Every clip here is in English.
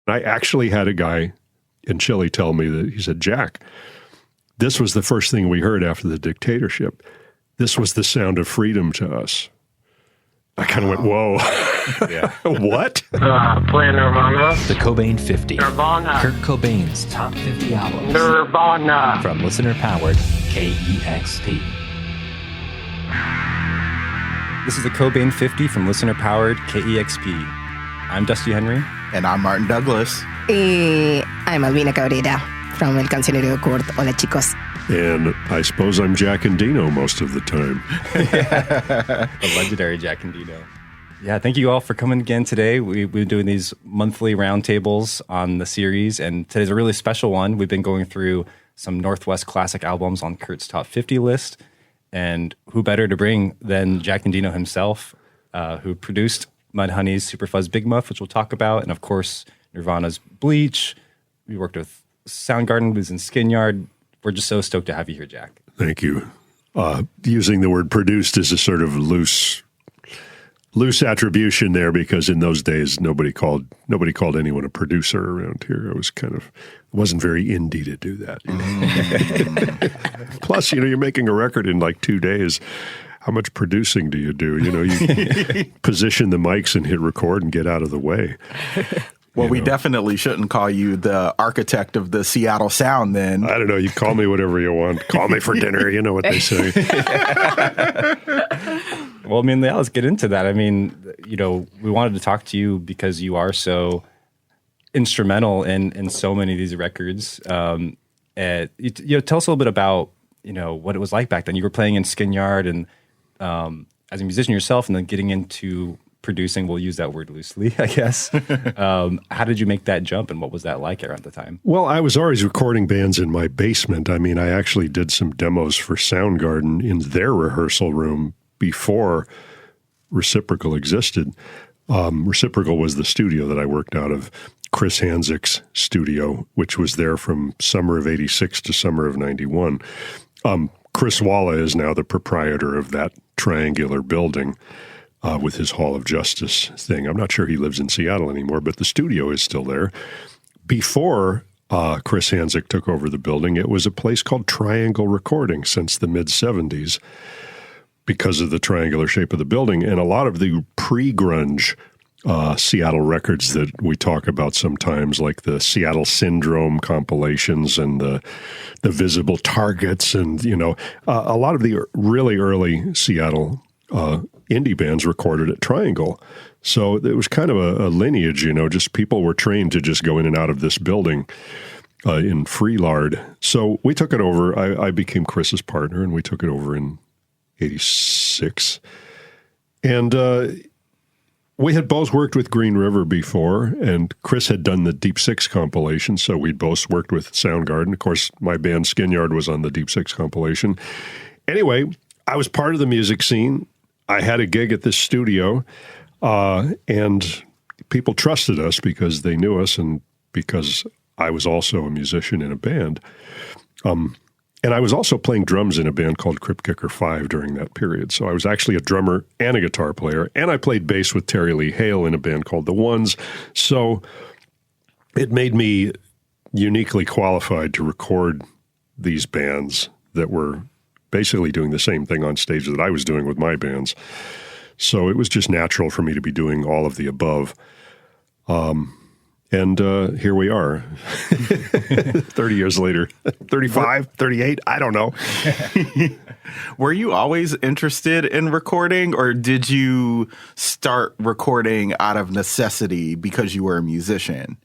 I actually had a guy in Chile tell me that, he said, Jack, this was the first thing we heard after the dictatorship. This was the sound of freedom to us. I kind of went, whoa. Yeah. What? Playing Nirvana. The Cobain 50. Nirvana. Kurt Cobain's top 50 albums. Nirvana. From listener-powered KEXP. This is the Cobain 50 from listener-powered KEXP. I'm Dusty Henry. And I'm Martin Douglas. I'm Albina from El Cancionero de Kurt. Hola, chicos. And I suppose I'm Jack Endino most of the time. The legendary Jack Endino. Yeah, thank you all for coming again today. We've been doing these monthly roundtables on the series, and today's a really special one. We've been going through some Northwest classic albums on Kurt's Top 50 list, and who better to bring than Jack Endino himself, who produced Mudhoney's Superfuzz Big Muff, which we'll talk about, and of course, Nirvana's Bleach. We worked with Soundgarden, who's in Skinyard. We're just so stoked to have you here, Jack. Thank you. Using the word produced is a sort of loose attribution there, because in those days nobody called anyone a producer around here. It wasn't very indie to do that. Plus, you're making a record in like 2 days. How much producing do you do? You position the mics and hit record and get out of the way. Well, we definitely shouldn't call you the architect of the Seattle sound then. I don't know. You call me whatever you want. Call me for dinner. You know what they say. Well, let's get into that. We wanted to talk to you because you are so instrumental in so many of these records. Tell us a little bit about, what it was like back then. You were playing in Skinyard and as a musician yourself, and then getting into producing, we'll use that word loosely, I guess. How did you make that jump, and what was that like around the time? Well, I was always recording bands in my basement. I actually did some demos for Soundgarden in their rehearsal room before Reciprocal existed. Reciprocal was the studio that I worked out of, Chris Hanzik's studio, which was there from summer of 86 to summer of 91. Chris Walla is now the proprietor of that triangular building. With his Hall of Justice thing. I'm not sure he lives in Seattle anymore, but the studio is still there. Before Chris Hanzik took over the building, it was a place called Triangle Recording since the mid-'70s because of the triangular shape of the building. And a lot of the pre-grunge Seattle records that we talk about sometimes, like the Seattle Syndrome compilations and the Visible Targets, and, a lot of the really early Seattle indie bands recorded at Triangle. So it was kind of a lineage, just people were trained to just go in and out of this building in Freelard. So we took it over. I became Chris's partner, and we took it over in 86. And we had both worked with Green River before, and Chris had done the Deep Six compilation, so we'd both worked with Soundgarden. Of course, my band Skinyard was on the Deep Six compilation. Anyway, I was part of the music scene. I had a gig at this studio, and people trusted us because they knew us and because I was also a musician in a band. And I was also playing drums in a band called Crypt Kicker 5 during that period. So I was actually a drummer and a guitar player, and I played bass with Terry Lee Hale in a band called The Ones. So it made me uniquely qualified to record these bands that were basically doing the same thing on stage that I was doing with my bands. So it was just natural for me to be doing all of the above. And here we are, 30 years later, 35, 38, I don't know. Were you always interested in recording, or did you start recording out of necessity because you were a musician?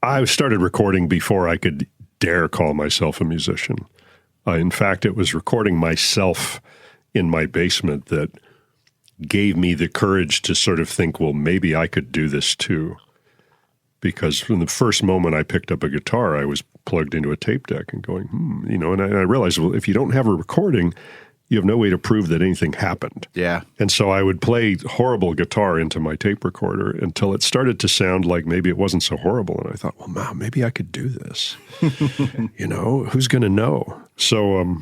I started recording before I could dare call myself a musician. In fact, it was recording myself in my basement that gave me the courage to sort of think, well, maybe I could do this too. Because from the first moment I picked up a guitar, I was plugged into a tape deck and going, and I realized, well, if you don't have a recording, you have no way to prove that anything happened. Yeah. And so I would play horrible guitar into my tape recorder until it started to sound like maybe it wasn't so horrible. And I thought, well, wow, maybe I could do this. Who's going to know? So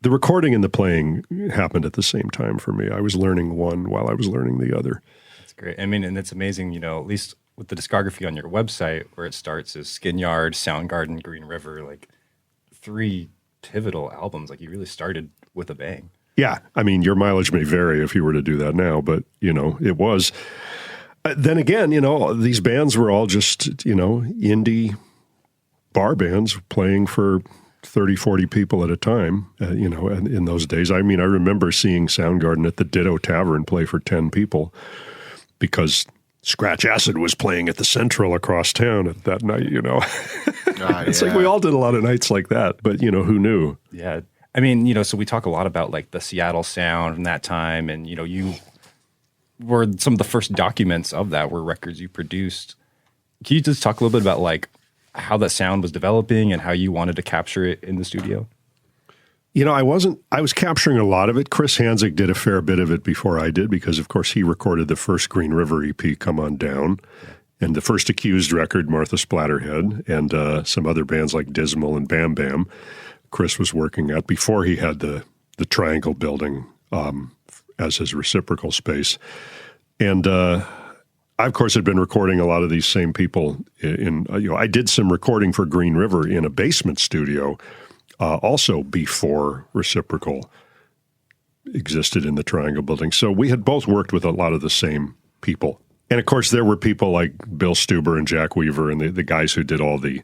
the recording and the playing happened at the same time for me. I was learning one while I was learning the other. That's great. And it's amazing, at least with the discography on your website, where it starts as Skin Yard, Soundgarden, Green River, like 3 pivotal albums. Like you really started with a bang. Yeah. I mean, your mileage may vary if you were to do that now, but, it was. Then again, these bands were all just, indie bar bands playing for 30, 40 people at a time, and in those days. I mean, I remember seeing Soundgarden at the Ditto Tavern play for 10 people because Scratch Acid was playing at the Central across town at that night, It's like we all did a lot of nights like that, but, who knew? Yeah. I mean, so we talk a lot about like the Seattle sound from that time, and, you were some of the first documents of that were records you produced. Can you just talk a little bit about like how that sound was developing and how you wanted to capture it in the studio? I was capturing a lot of it. Chris Hanzig did a fair bit of it before I did because, of course, he recorded the first Green River EP, Come On Down, and the first Accused record, Martha Splatterhead, and some other bands like Dismal and Bam Bam. Chris was working at before he had the Triangle building as his reciprocal space. And I, of course, had been recording a lot of these same people I did some recording for Green River in a basement studio also before Reciprocal existed in the Triangle building. So we had both worked with a lot of the same people. And, of course, there were people like Bill Stuber and Jack Weaver and the guys who did all the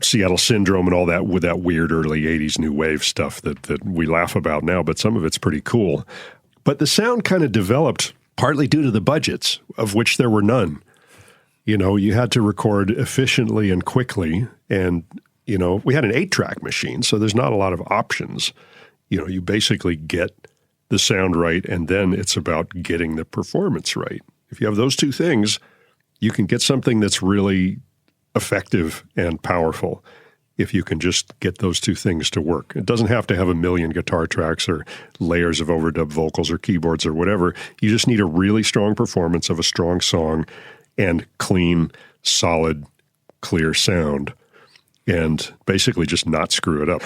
Seattle Syndrome and all that with that weird early 80s new wave stuff that we laugh about now, but some of it's pretty cool. But the sound kind of developed partly due to the budgets, of which there were none. You had to record efficiently and quickly, and, we had an 8-track machine, so there's not a lot of options. You basically get the sound right, and then it's about getting the performance right. If you have those two things, you can get something that's really effective and powerful if you can just get those two things to work. It doesn't have to have a million guitar tracks or layers of overdub vocals or keyboards or whatever. You just need a really strong performance of a strong song and clean, solid, clear sound, and basically just not screw it up.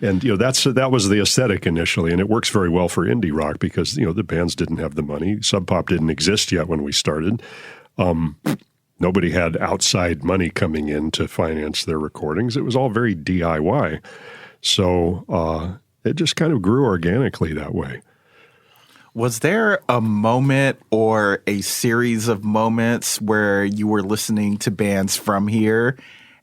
And, that was the aesthetic initially, and it works very well for indie rock because, the bands didn't have the money. Sub Pop didn't exist yet when we started. Nobody had outside money coming in to finance their recordings. It was all very DIY. So it just kind of grew organically that way. Was there a moment or a series of moments where you were listening to bands from here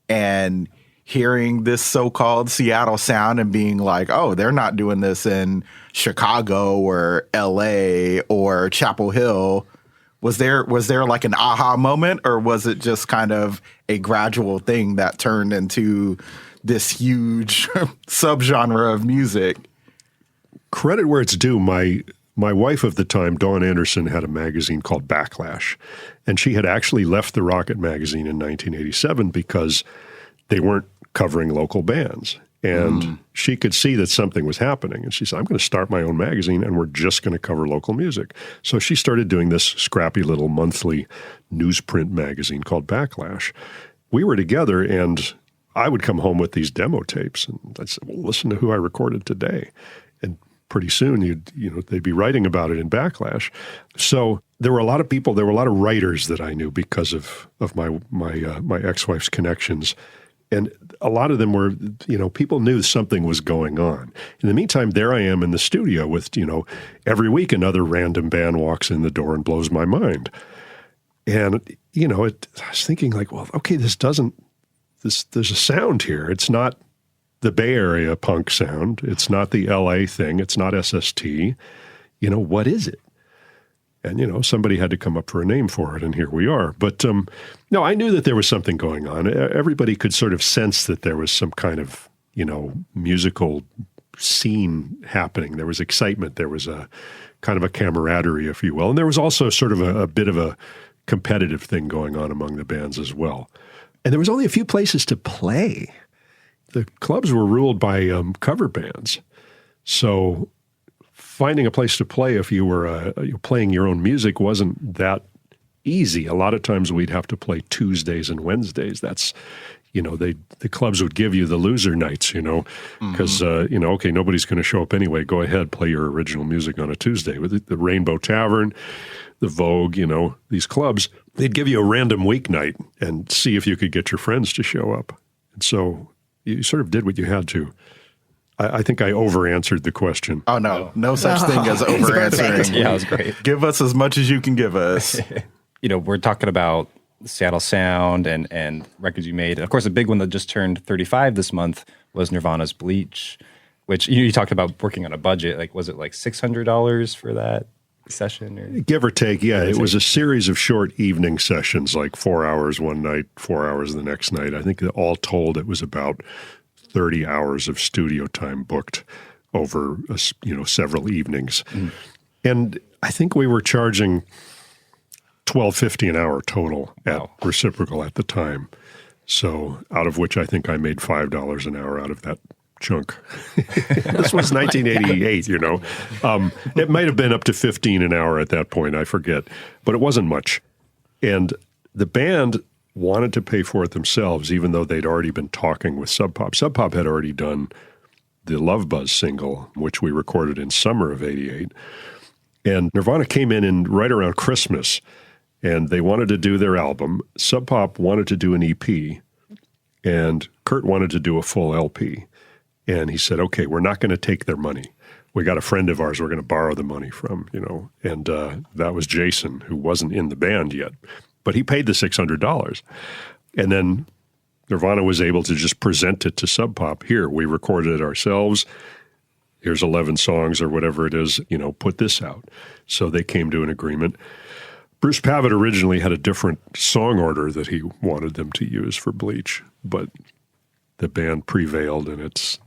and hearing this so-called Seattle sound and being like, oh, they're not doing this in Chicago or LA or Chapel Hill? Was there like an aha moment, or was it just kind of a gradual thing that turned into this huge subgenre of music? Credit where it's due. My wife of the time, Dawn Anderson, had a magazine called Backlash, and she had actually left the Rocket magazine in 1987 because they weren't covering local bands. And she could see that something was happening. And she said, I'm going to start my own magazine, and we're just going to cover local music. So she started doing this scrappy little monthly newsprint magazine called Backlash. We were together, and I would come home with these demo tapes. And I'd say, well, listen to who I recorded today. And pretty soon, they'd be writing about it in Backlash. So there were a lot of people, there were a lot of writers that I knew because of my ex-wife's connections. And a lot of them were, people knew something was going on. In the meantime, there I am in the studio with, every week another random band walks in the door and blows my mind. And, I was thinking like, well, okay, there's a sound here. It's not the Bay Area punk sound. It's not the LA thing. It's not SST. What is it? And, somebody had to come up for a name for it, and here we are. But, no, I knew that there was something going on. Everybody could sort of sense that there was some kind of, musical scene happening. There was excitement. There was a kind of a camaraderie, if you will. And there was also sort of a bit of a competitive thing going on among the bands as well. And there was only a few places to play. The clubs were ruled by cover bands. So finding a place to play if you were playing your own music wasn't that easy. A lot of times we'd have to play Tuesdays and Wednesdays. That's, the clubs would give you the loser nights, because, okay, nobody's going to show up anyway. Go ahead, play your original music on a Tuesday. With the Rainbow Tavern, the Vogue, these clubs, they'd give you a random weeknight and see if you could get your friends to show up. And so you sort of did what you had to. I think I over-answered the question. Oh, no such thing as over-answering. Yeah, it was great. Give us as much as you can give us. We're talking about Seattle sound and records you made. Of course, a big one that just turned 35 this month was Nirvana's Bleach, which you talked about working on a budget. Like, was it like $600 for that session? Or? Give or take, yeah. It was a series of short evening sessions, like 4 hours one night, 4 hours the next night. I think that all told it was about 30 hours of studio time booked over, several evenings. And I think we were charging $12.50 an hour total at Reciprocal at the time. So out of which I think I made $5 an hour out of that chunk. This was 1988, It might have been up to $15 an hour at that point, I forget. But it wasn't much. And the band wanted to pay for it themselves, even though they'd already been talking with Sub Pop. Sub Pop had already done the Love Buzz single, which we recorded in summer of '88. And Nirvana came in right around Christmas, and they wanted to do their album. Sub Pop wanted to do an EP, and Kurt wanted to do a full LP. And he said, okay, we're not going to take their money. We got a friend of ours we're going to borrow the money from, And that was Jason, who wasn't in the band yet. But he paid the $600. And then Nirvana was able to just present it to Sub Pop. Here, we recorded it ourselves. Here's 11 songs or whatever it is, put this out. So they came to an agreement. Bruce Pavitt originally had a different song order that he wanted them to use for Bleach, but the band prevailed, and it's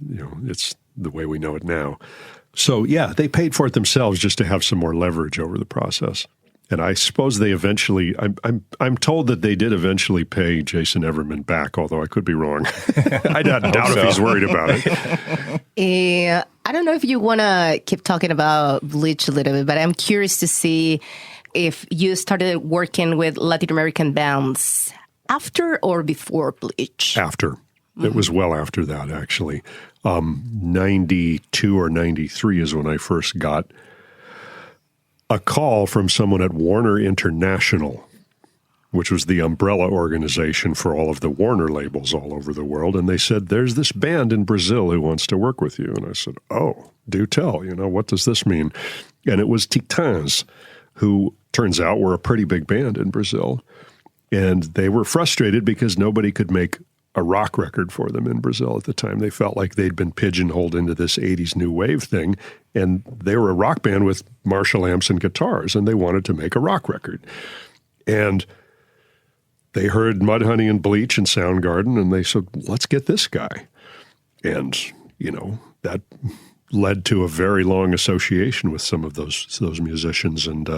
the way we know it now. So yeah, they paid for it themselves just to have some more leverage over the process. And I suppose they eventually, I'm told that they did eventually pay Jason Everman back, although I could be wrong. I doubt if he's worried about it. I don't know if you want to keep talking about Bleach a little bit, but I'm curious to see if you started working with Latin American bands after or before Bleach. After. It was well after that, actually. 92 or 93 is when I first got a call from someone at Warner International, which was the umbrella organization for all of the Warner labels all over the world. And they said, there's this band in Brazil who wants to work with you. And I said, oh, do tell, what does this mean? And it was Titãs, who turns out were a pretty big band in Brazil. And they were frustrated because nobody could make a rock record for them in Brazil at the time. They felt like they'd been pigeonholed into this 80s new wave thing, and they were a rock band with Marshall amps and guitars, and they wanted to make a rock record. And they heard Mudhoney and Bleach and Soundgarden, and they said, let's get this guy. And, that led to a very long association with some of those musicians. And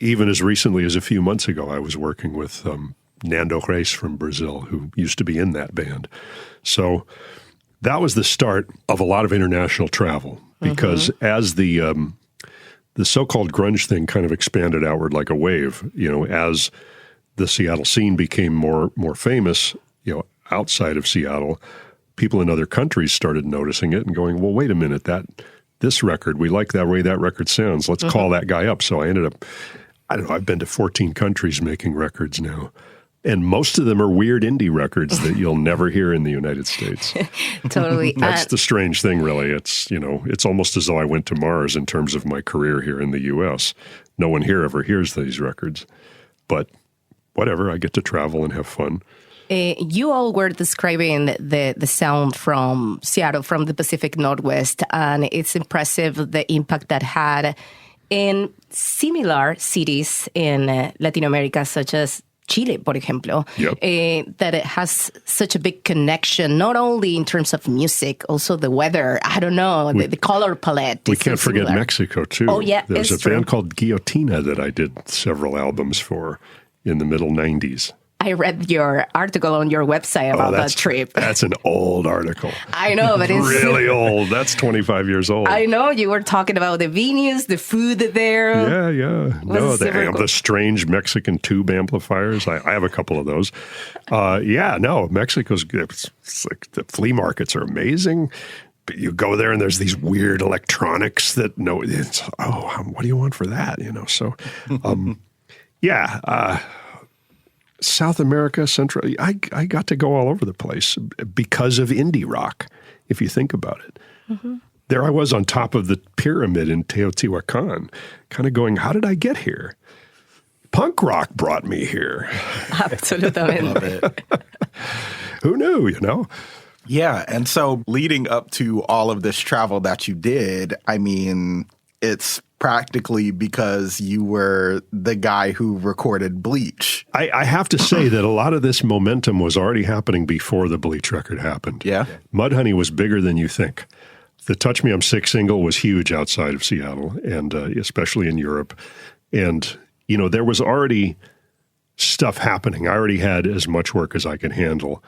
even as recently as a few months ago, I was working with Nando Reis from Brazil, who used to be in that band. So that was the start of a lot of international travel, because as the so-called grunge thing kind of expanded outward like a wave, as the Seattle scene became more famous, outside of Seattle, people in other countries started noticing it and going, well, wait a minute, this record, we like that way that record sounds. Let's call that guy up. So I ended up, I've been to 14 countries making records now. And most of them are weird indie records that you'll never hear in the United States. Totally. That's the strange thing, really. It's, it's almost as though I went to Mars in terms of my career here in the U.S. No one here ever hears these records. But whatever, I get to travel and have fun. You all were describing the sound from Seattle, from the Pacific Northwest, and it's impressive the impact that had in similar cities in Latin America, such as Chile, por ejemplo, that it has such a big connection, not only in terms of music, also the weather, I don't know, the color palette. We can't forget Mexico, too. Oh, yeah, There's a band called Guillotina that I did several albums for in the middle 90s. I read your article on your website about that trip. That's an old article. I know, but it's really old. That's 25 years old. I know. You were talking about the venues, the food there. Yeah. No, they have the strange Mexican tube amplifiers. I have a couple of those. Mexico's, it's like the flea markets are amazing. you go there and there's these weird electronics that what do you want for that? So, South America, Central, I got to go all over the place because of indie rock, if you think about it. Mm-hmm. There I was on top of the pyramid in Teotihuacan, kind of going, how did I get here? Punk rock brought me here. Absolutely. Love it. Who knew, Yeah. And so leading up to all of this travel that you did, I mean, it's practically because you were the guy who recorded Bleach. I have to say that a lot of this momentum was already happening before the Bleach record happened. Yeah. Mudhoney was bigger than you think. The Touch Me I'm Sick single was huge outside of Seattle, and especially in Europe. And, there was already stuff happening. I already had as much work as I could handle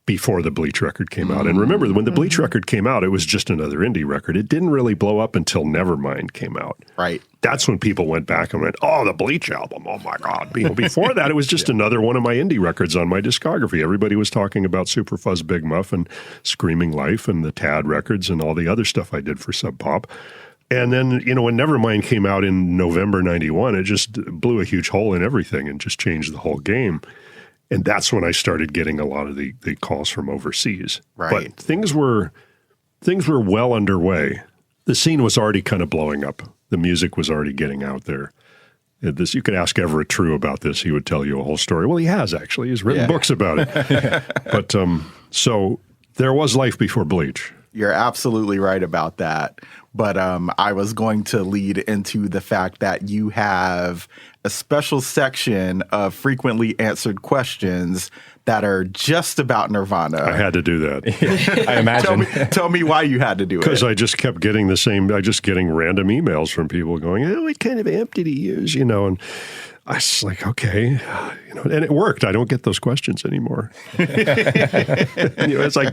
before the Bleach record came out. And remember, when the Bleach record came out, it was just another indie record. It didn't really blow up until Nevermind came out. Right. That's when people went back and went, oh, the Bleach album, oh my God. Before that, it was just another one of my indie records on my discography. Everybody was talking about Superfuzz Big Muff and Screaming Life and the Tad records and all the other stuff I did for Sub Pop. And then, when Nevermind came out in November 91, it just blew a huge hole in everything and just changed the whole game. And that's when I started getting a lot of the calls from overseas. Right. But things were well underway. The scene was already kind of blowing up. The music was already getting out there. You could ask Everett True about this. He would tell you a whole story. Well, he has actually. He's written books about it. But so there was life before Bleach. You're absolutely right about that. But I was going to lead into the fact that you have a special section of frequently answered questions that are just about Nirvana. I had to do that. I imagine. Tell me why you had to do it. Because I just kept getting getting random emails from people going, what kind of amp did he use? And I was like, okay, and it worked. I don't get those questions anymore. As I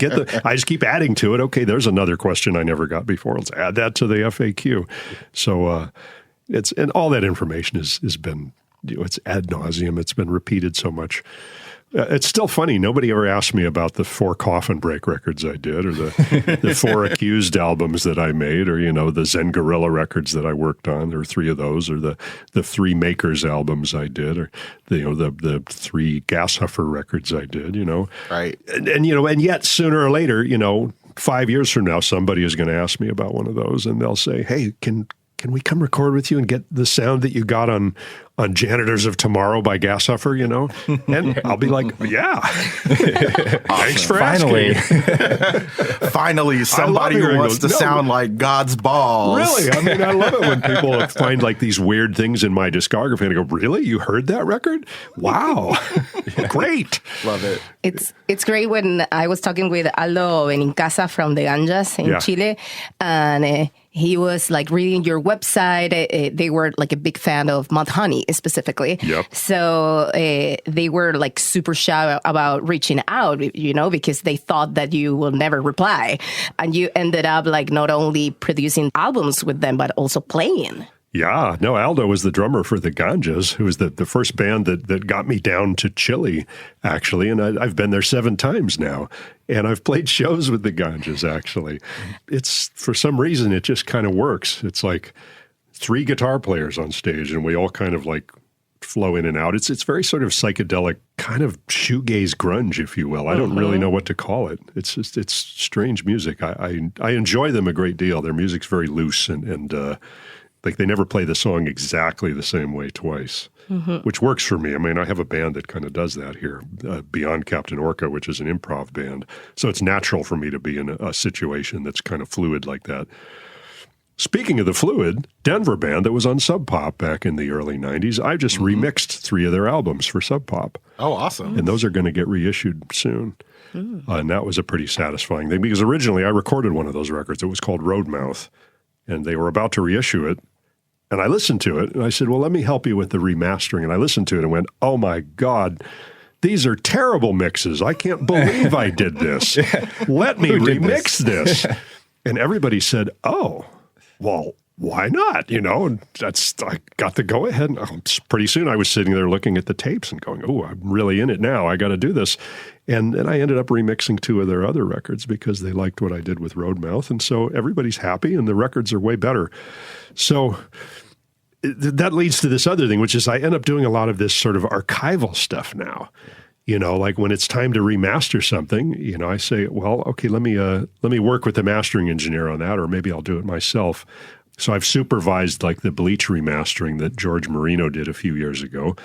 I just keep adding to it. Okay, there's another question I never got before. Let's add that to the FAQ. So and all that information has been, it's ad nauseum. It's been repeated so much. It's still funny. Nobody ever asked me about the 4 Coffin Break records I did, or the 4 Accused albums that I made, or the Zen Gorilla records that I worked on, or 3 of those, or the 3 Makers albums I did, or the 3 Gas Huffer records I did. Right. And yet sooner or later, 5 years from now, somebody is going to ask me about one of those, and they'll say, "Hey, can we come record with you and get the sound that you got on Janitors of Tomorrow by Gas Huffer, And I'll be like, yeah. Thanks for asking. Finally, somebody who wants to sound like God's balls. Really? I mean, I love it when people find like these weird things in my discography and I go, really? You heard that record? Wow. Great. Love it. It's great when I was talking with Aldo Benincasa from Theganjas in Chile, and he was like reading your website. They were like a big fan of Mudhoney specifically. Yep. So they were like super shy about reaching out, because they thought that you will never reply. And you ended up like not only producing albums with them, but also playing. Yeah, no, Aldo was the drummer for the Theganjas, who was the first band that got me down to Chile, actually. And I've been there 7 times now. And I've played shows with the Theganjas, actually. It's, for some reason, it just kind of works. It's like 3 guitar players on stage, and we all kind of like flow in and out. It's very sort of psychedelic, kind of shoegaze grunge, if you will. I don't really know what to call it. It's strange music. I enjoy them a great deal. Their music's very loose and like they never play the song exactly the same way twice, which works for me. I mean, I have a band that kind of does that here, Beyond Captain Orca, which is an improv band. So it's natural for me to be in a situation that's kind of fluid like that. Speaking of the fluid, Denver band that was on Sub Pop back in the early 90s, I just remixed 3 of their albums for Sub Pop. Oh, awesome. And those are going to get reissued soon. And that was a pretty satisfying thing because originally I recorded one of those records. It was called Roadmouth, and they were about to reissue it. And I listened to it, and I said, well, let me help you with the remastering. And I listened to it and went, oh, my God, these are terrible mixes. I can't believe I did this. Let me remix this. And everybody said, oh, well, why not? And I got the go ahead. And pretty soon I was sitting there looking at the tapes and going, oh, I'm really in it now. I got to do this. And I ended up remixing 2 of their other records because they liked what I did with Roadmouth. And so everybody's happy and the records are way better. So that leads to this other thing, which is I end up doing a lot of this sort of archival stuff now. Like when it's time to remaster something, I say, well, okay, let me work with the mastering engineer on that, or maybe I'll do it myself. So I've supervised like the Bleach remastering that George Marino did a few years ago,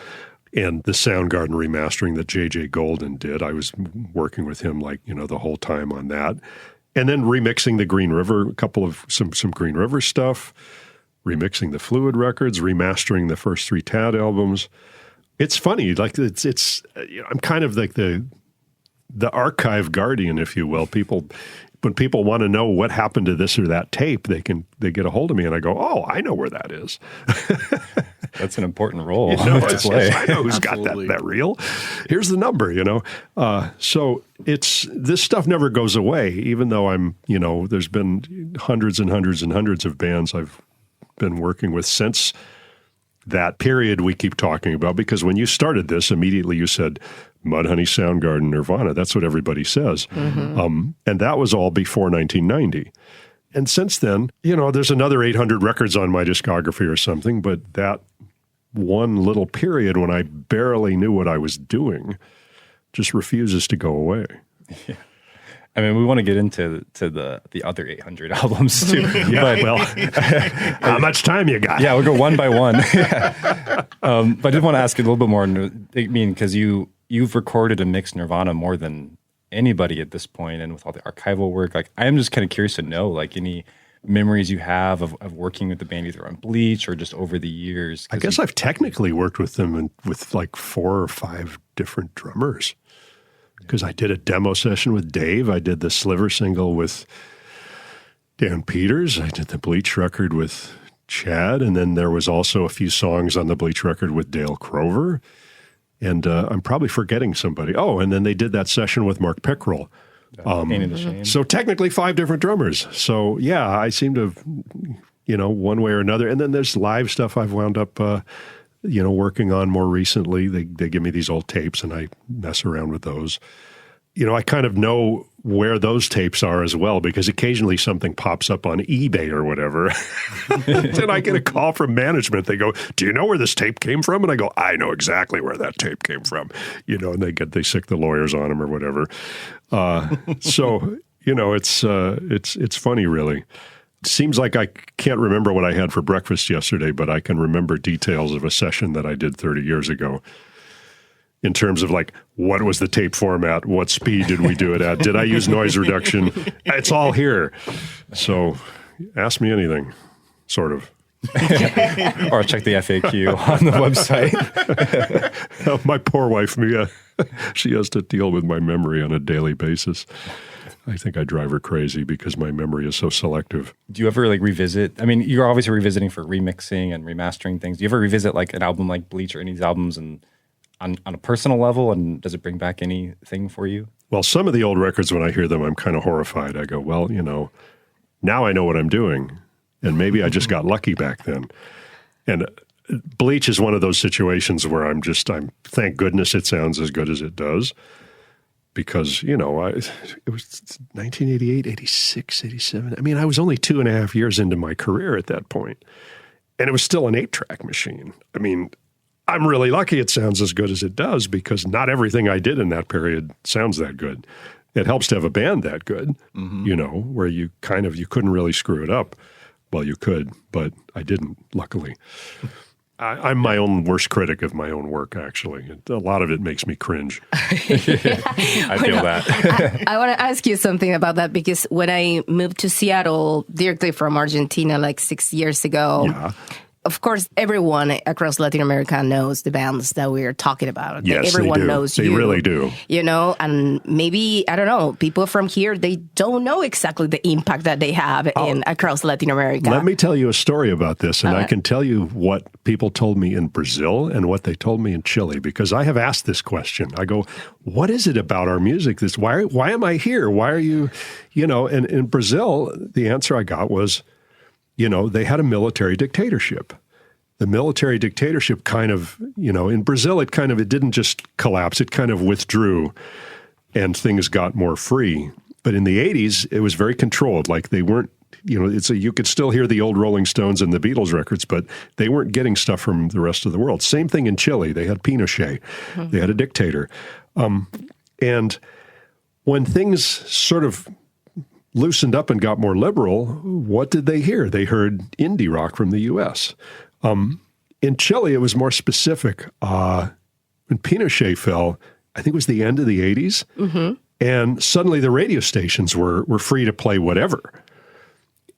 and the Soundgarden remastering that J.J. Golden did. I was working with him the whole time on that. And then remixing the Green River, a couple of some Green River stuff, remixing the Fluid records, remastering the first 3 Tad albums. It's funny, I'm kind of like the archive guardian, if you will. When people want to know what happened to this or that tape, they get a hold of me, and I go, "Oh, I know where that is." That's an important role to play. play. I know who's got that reel. Here's the number, So this stuff never goes away, even though there's been hundreds and hundreds and hundreds of bands I've been working with since that period we keep talking about, because when you started this, immediately you said Mudhoney, Soundgarden, Nirvana. That's what everybody says. Mm-hmm. And that was all before 1990. And since then, there's another 800 records on my discography or something, but that one little period when I barely knew what I was doing just refuses to go away. Yeah. I mean, we want to get into the other 800 albums too. How much time you got? Yeah, we'll go one by one. But I did want to ask you a little bit more. Because you've recorded and mixed Nirvana more than anybody at this point, and with all the archival work, I am just kind of curious to know, any memories you have of working with the band either on Bleach or just over the years. I guess I've technically worked with them with 4 or 5 different drummers. Because I did a demo session with Dave. I did the Sliver single with Dan Peters. I did the Bleach record with Chad. And then there was also a few songs on the Bleach record with Dale Crover. And I'm probably forgetting somebody. Oh, and then they did that session with Mark Pickrell. Pain in the Shame. So technically 5 different drummers. So yeah, I seem to have, one way or another. And then there's live stuff I've wound up working on more recently. They give me these old tapes and I mess around with those. I kind of know where those tapes are as well, because occasionally something pops up on eBay or whatever. Then I get a call from management. They go, "Do you know where this tape came from?" And I go, "I know exactly where that tape came from." And they sick the lawyers on them or whatever. So it's funny, really. Seems like I can't remember what I had for breakfast yesterday, but I can remember details of a session that I did 30 years ago in terms of what was the tape format? What speed did we do it at? Did I use noise reduction? It's all here. So ask me anything, sort of. Or check the FAQ on the website. My poor wife, Mia, she has to deal with my memory on a daily basis. I think I drive her crazy because my memory is so selective. Do you ever revisit? I mean, you're obviously revisiting for remixing and remastering things. Do you ever revisit an album like Bleach or any of these albums and on a personal level? And does it bring back anything for you? Well, some of the old records, when I hear them, I'm kind of horrified. I go, well, now I know what I'm doing. And maybe I just got lucky back then. And Bleach is one of those situations where I'm thank goodness it sounds as good as it does. Because, it was 1988, 86, 87. I mean, I was only 2.5 years into my career at that point. And it was still an 8-track machine. I mean, I'm really lucky it sounds as good as it does, because not everything I did in that period sounds that good. It helps to have a band that good, where you couldn't really screw it up. Well, you could, but I didn't, luckily. I'm my own worst critic of my own work, actually. A lot of it makes me cringe. I feel that. I want to ask you something about that, because when I moved to Seattle directly from Argentina 6 years ago, yeah. Of course, everyone across Latin America knows the bands that we're talking about. Yes, everyone they do. knows They really do. And maybe, I don't know, people from here, they don't know exactly the impact that they have across Latin America. Let me tell you a story about this, and I can tell you what people told me in Brazil and what they told me in Chile, because I have asked this question. I go, what is it about our music? Why am I here? Why are you, and in Brazil, the answer I got was, they had a military dictatorship. The military dictatorship kind of, in Brazil, it didn't just collapse. It kind of withdrew and things got more free. But in the 80s, it was very controlled. Like they weren't, you could still hear the old Rolling Stones and the Beatles records, but they weren't getting stuff from the rest of the world. Same thing in Chile. They had Pinochet. They had a dictator. And when things sort of loosened up and got more liberal, what did they hear? They heard indie rock from the U.S. In Chile, it was more specific. When Pinochet fell, I think it was the end of the 80s, and suddenly the radio stations were free to play whatever.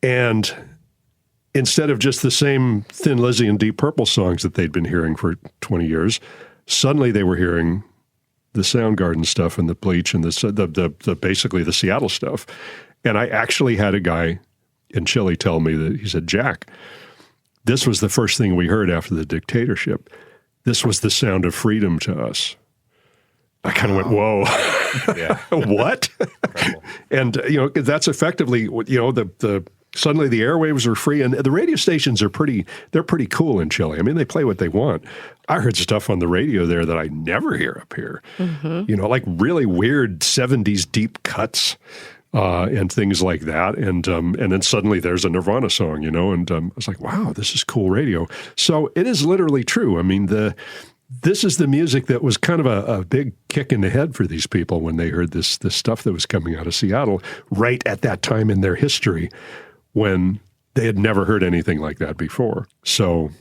And instead of just the same Thin Lizzy and Deep Purple songs that they'd been hearing for 20 years, suddenly they were hearing the Soundgarden stuff and the Bleach and the basically the Seattle stuff. And I actually had a guy in Chile tell me that he said, Jack, this was the first thing we heard after the dictatorship. This was the sound of freedom to us. I kind of went, whoa, what? And, that's effectively, suddenly the airwaves are free, and the radio stations are pretty cool in Chile. I mean, they play what they want. I heard stuff on the radio there that I never hear up here, like really weird 70s deep cuts. And things like that. And then suddenly there's a Nirvana song, and I was like, wow, this is cool radio. So it is literally true. I mean, this is the music that was kind of a big kick in the head for these people when they heard this stuff that was coming out of Seattle right at that time in their history when they had never heard anything like that before. So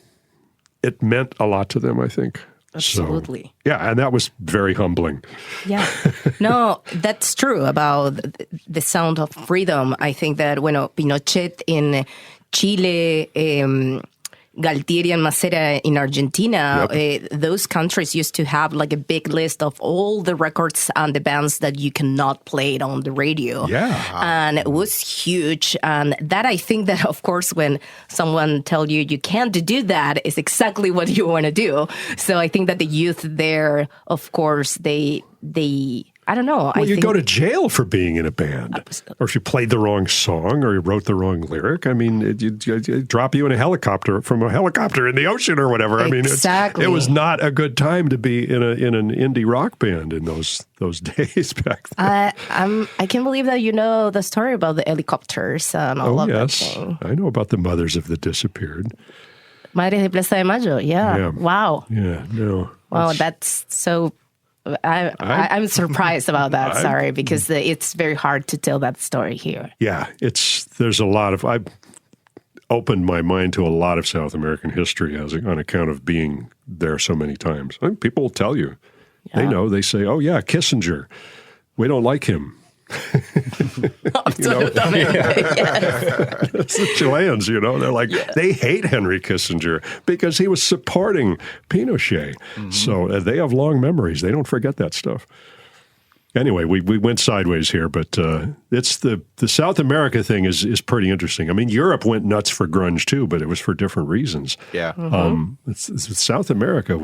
it meant a lot to them, I think. Absolutely. So, yeah, and that was very humbling. Yeah. No, that's true about the sound of freedom. I think that, Pinochet in Chile, Galtieri and Macera in Argentina, those countries used to have like a big list of all the records and the bands that you cannot play it on the radio. Yeah. And it was huge. And that, I think that, of course, when someone tells you can't do that, is exactly what you want to do. So I think that the youth there, of course, they I don't know. Well, you go to jail for being in a band. Or if you played the wrong song or you wrote the wrong lyric. I mean, it drop you in a helicopter from a helicopter in the ocean or whatever. Exactly. I mean, it was not a good time to be in an indie rock band in those days back then. I can't believe that you know the story about the helicopters and all of that thing. I know about the mothers of the disappeared. Madres de Plaza de Mayo, yeah. Wow. Yeah, no. Wow, that's so... I'm surprised about that, sorry, because it's very hard to tell that story here. Yeah, there's a lot of... I've opened my mind to a lot of South American history on account of being there so many times. I mean, people will tell you. Yeah. They know. They say, oh, yeah, Kissinger. We don't like him. It's the Chileans, they're like, they hate Henry Kissinger because he was supporting Pinochet. Mm-hmm. So they have long memories. They don't forget that stuff. Anyway, we went sideways here, but it's the South America thing is pretty interesting. I mean, Europe went nuts for grunge too, but it was for different reasons. Yeah. South America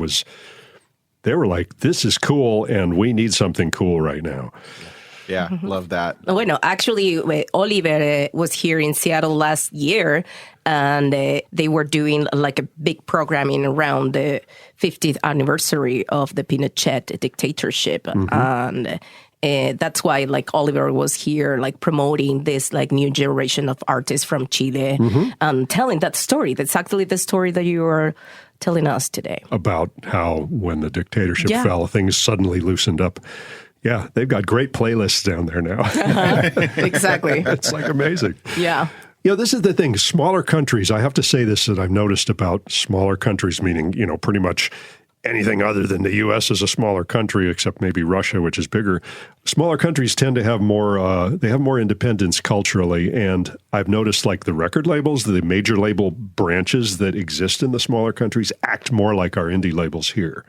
they were like, this is cool and we need something cool right now. Yeah, love that. Bueno, actually, Oliver was here in Seattle last year, and they were doing like a big programming around the 50th anniversary of the Pinochet dictatorship. And that's why like Oliver was here like promoting this like new generation of artists from Chile and telling that story. That's actually the story that you were telling us today. About how when the dictatorship fell, things suddenly loosened up. Yeah, they've got great playlists down there now. Exactly. It's like amazing. Yeah. This is the thing. Smaller countries, I have to say this that I've noticed about smaller countries, meaning, pretty much anything other than the U.S. is a smaller country, except maybe Russia, which is bigger. Smaller countries tend to have more, they have more independence culturally. And I've noticed like the record labels, the major label branches that exist in the smaller countries act more like our indie labels here.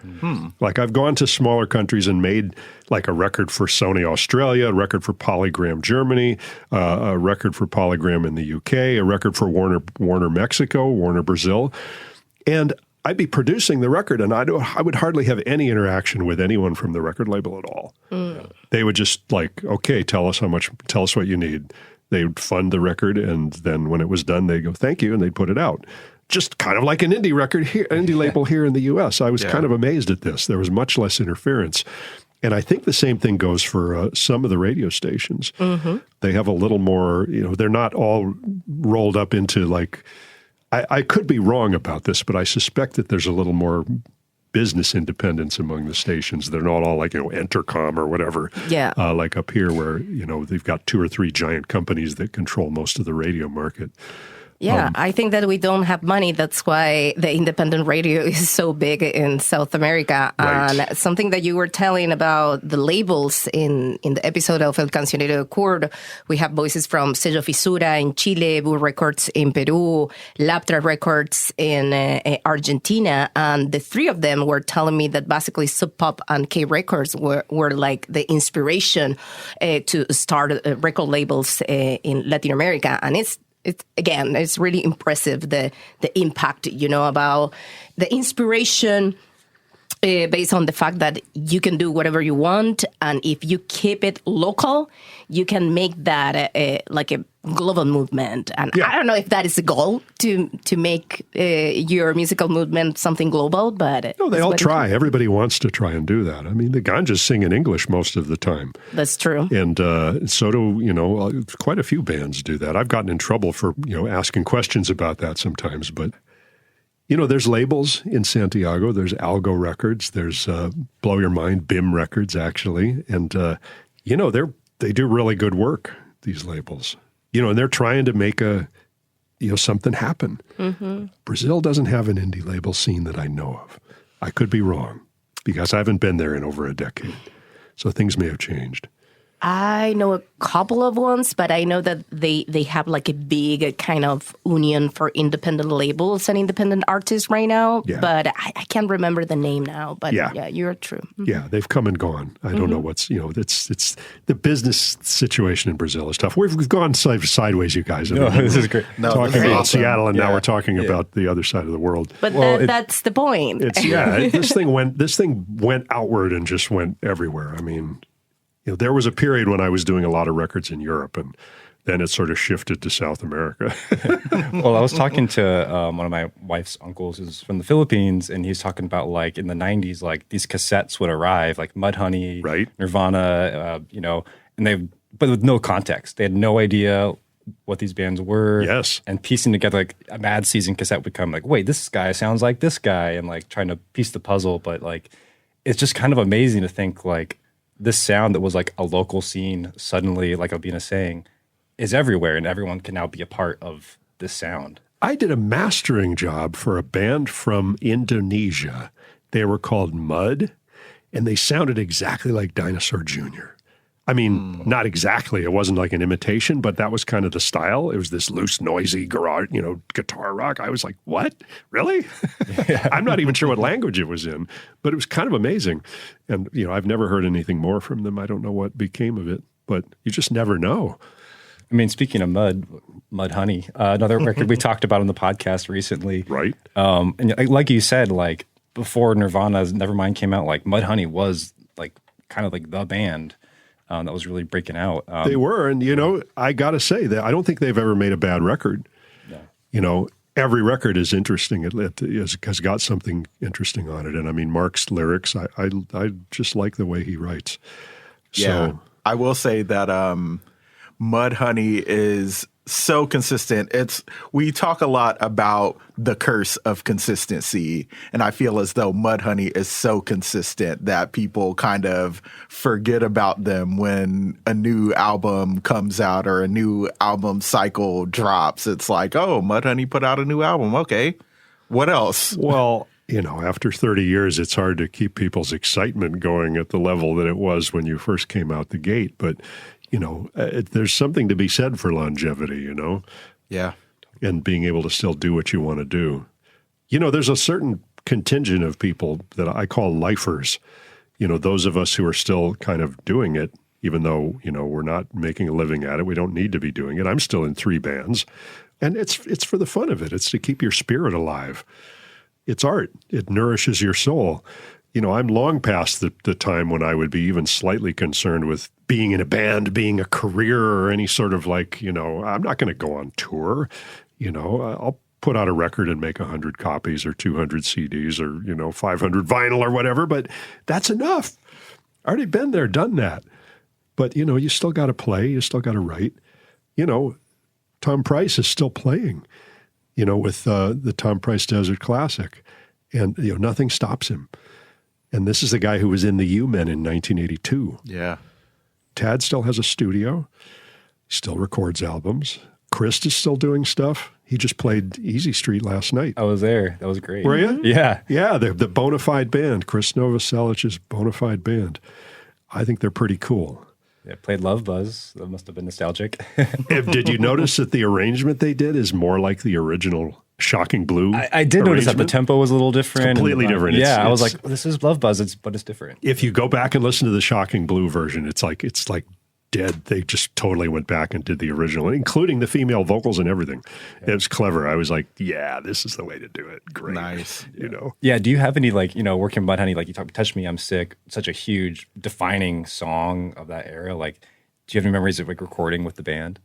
Like I've gone to smaller countries and made like a record for Sony Australia, a record for Polygram Germany, a record for Polygram in the UK, a record for Warner Mexico, Warner Brazil. And I'd be producing the record, and I would hardly have any interaction with anyone from the record label at all. They would just like, okay, tell us what you need. They would fund the record, and then when it was done, they'd go, thank you, and they'd put it out. Just kind of like an indie record here, indie label here in the U.S. I was kind of amazed at this. There was much less interference. And I think the same thing goes for some of the radio stations. Mm-hmm. They have a little more, they're not all rolled up into like, I could be wrong about this, but I suspect that there's a little more business independence among the stations. They're not all like, Entercom or whatever. Yeah. Like up here where, they've got 2 or 3 giant companies that control most of the radio market. Yeah, I think that we don't have money. That's why the independent radio is so big in South America. Right. And something that you were telling about the labels in the episode of El Cancionero de Kurt, we have voices from Sello Fisura in Chile, Boo Records in Peru, Laptra Records in Argentina. And the 3 of them were telling me that basically Sub Pop and K Records were like the inspiration to start record labels in Latin America. And it's really impressive, the impact, about the inspiration based on the fact that you can do whatever you want. And if you keep it local, you can make that like a global movement. And I don't know if that is the goal, to make your musical movement something global, but... No, they all try. Everybody wants to try and do that. I mean, the Theganjas sing in English most of the time. That's true. And so do, quite a few bands do that. I've gotten in trouble for, asking questions about that sometimes, but... there's labels in Santiago. There's Algo Records. There's Blow Your Mind, BIM Records, actually. And, they do really good work, these labels. And they're trying to make something happen. Mm-hmm. Brazil doesn't have an indie label scene that I know of. I could be wrong because I haven't been there in over a decade. So things may have changed. I know a couple of ones, but I know that they have like a big kind of union for independent labels and independent artists right now. Yeah. But I can't remember the name now. But yeah you're true. Mm-hmm. Yeah, they've come and gone. I don't know what's, it's the business situation in Brazil is tough. We've gone sideways, you guys. This is great. Talking about awesome. Seattle, and now we're talking about the other side of the world. But that's the point. This thing went outward and just went everywhere. I mean... there was a period when I was doing a lot of records in Europe, and then it sort of shifted to South America. Well, I was talking to one of my wife's uncles who's from the Philippines, and he's talking about like in the 90s, like these cassettes would arrive, like Mudhoney, right. Nirvana, but with no context. They had no idea what these bands were. Yes. And piecing together like a Mad Season cassette would come like, wait, this guy sounds like this guy, and like trying to piece the puzzle. But like, it's just kind of amazing to think like, this sound that was like a local scene suddenly, like Albina saying, is everywhere, and everyone can now be a part of this sound. I did a mastering job for a band from Indonesia. They were called Mud, and they sounded exactly like Dinosaur Jr. I mean, not exactly. It wasn't like an imitation, but that was kind of the style. It was this loose, noisy garage, guitar rock. I was like, what? Really? I'm not even sure what language it was in, but it was kind of amazing. And, I've never heard anything more from them. I don't know what became of it, but you just never know. I mean, speaking of Mudhoney, another record we talked about on the podcast recently. Right. And like you said, like before Nirvana's Nevermind came out, like Mudhoney was like kind of like the band. That was really breaking out. They were, and I got to say that I don't think they've ever made a bad record. No. Every record is interesting. It has got something interesting on it, and I mean, Mark's lyrics, I just like the way he writes. Yeah, so, I will say that Mudhoney is so consistent. We talk a lot about the curse of consistency, and I feel as though Mudhoney is so consistent that people kind of forget about them when a new album comes out or a new album cycle drops. It's like, oh, Mudhoney put out a new album. Okay, what else? Well, after 30 years, it's hard to keep people's excitement going at the level that it was when you first came out the gate, but there's something to be said for longevity, Yeah. And being able to still do what you want to do. There's a certain contingent of people that I call lifers, those of us who are still kind of doing it, even though, we're not making a living at it. We don't need to be doing it. I'm still in 3 bands, and it's for the fun of it. It's to keep your spirit alive. It's art. It nourishes your soul. I'm long past the time when I would be even slightly concerned with being in a band, being a career, or any sort of I'm not going to go on tour. I'll put out a record and make 100 copies or 200 CDs or, 500 vinyl or whatever, but that's enough. Already been there, done that. But, you still got to play. You still got to write. Tom Price is still playing, with the Tom Price Desert Classic. And, nothing stops him. And this is the guy who was in the U-Men in 1982. Yeah. Tad still has a studio, still records albums. Chris is still doing stuff. He just played Easy Street last night. I was there. That was great. Were you? Yeah. Yeah, the Bonafide band, Chris Novoselic's Bonafide band. I think they're pretty cool. Yeah, played Love Buzz. That must have been nostalgic. Did you notice that the arrangement they did is more like the original Shocking Blue? I did notice that the tempo was a little different. It's completely different. Yeah, I was like, this is Love Buzz, but it's different. If you go back and listen to the Shocking Blue version, it's like dead. They just totally went back and did the original, including the female vocals and everything. Yeah. It was clever. I was like, yeah, this is the way to do it. Great. Nice. Yeah. Do you have any Working Mudhoney, like you talk Touch Me, I'm Sick, such a huge defining song of that era? Like, do you have any memories of recording with the band?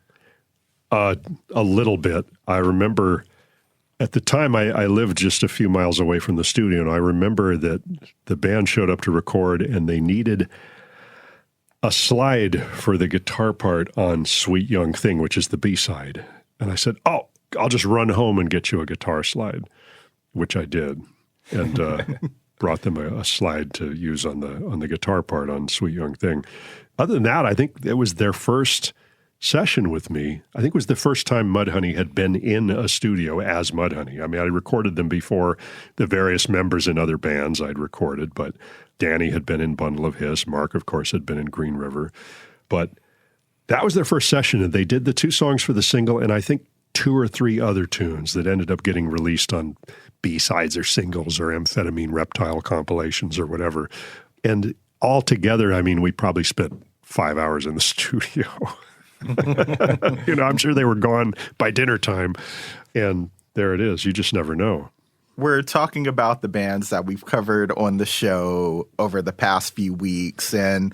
A little bit. I remember at the time I lived just a few miles away from the studio, and I remember that the band showed up to record and they needed a slide for the guitar part on Sweet Young Thing, which is the B-side. And I said, oh, I'll just run home and get you a guitar slide, which I did. And brought them a slide to use on the guitar part on Sweet Young Thing. Other than that, I think it was their first session with me. I think it was the first time Mudhoney had been in a studio as Mudhoney. I mean, I recorded them before the various members in other bands I'd recorded, but Danny had been in Bundle of Hiss. Mark, of course, had been in Green River. But that was their first session, and they did the 2 songs for the single, and I think 2 or 3 other tunes that ended up getting released on B-sides or singles or Amphetamine Reptile compilations or whatever. And all together, I mean, we probably spent 5 hours in the studio. I'm sure they were gone by dinner time. And there it is. You just never know. We're talking about the bands that we've covered on the show over the past few weeks. And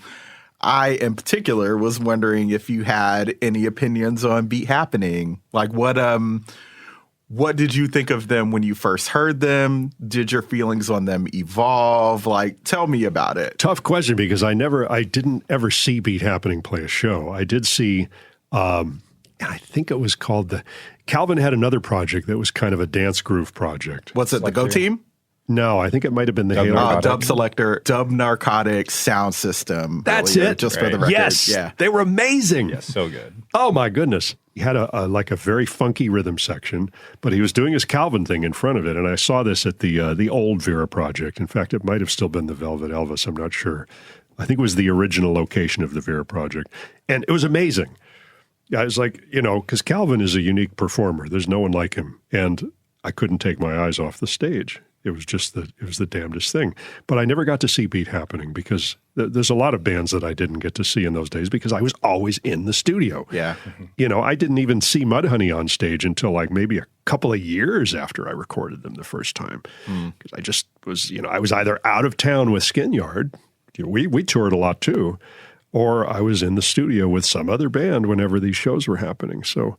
I, in particular, was wondering if you had any opinions on Beat Happening. Like, what did you think of them when you first heard them? Did your feelings on them evolve? Like, tell me about it. Tough question, because I didn't ever see Beat Happening play a show. I did see, I think it was called Calvin had another project that was kind of a dance groove project. What's it, the Go Team? No, I think it might have been the Halo. Dub Selector, Dub Narcotic Sound System. That's it. Just for the record. Yes. Yeah. They were amazing. Yeah, so good. Oh, my goodness. He had a very funky rhythm section, but he was doing his Calvin thing in front of it. And I saw this at the old Vera Project. In fact, it might have still been the Velvet Elvis. I'm not sure. I think it was the original location of the Vera Project. And it was amazing. I was like, because Calvin is a unique performer. There's no one like him. And I couldn't take my eyes off the stage. It was the damnedest thing. But I never got to see Beat Happening because there's a lot of bands that I didn't get to see in those days because I was always in the studio. Yeah. I didn't even see Mudhoney on stage until like maybe a couple of years after I recorded them the first time. Because I just was, I was either out of town with Skin Yard. We toured a lot too. Or I was in the studio with some other band whenever these shows were happening. So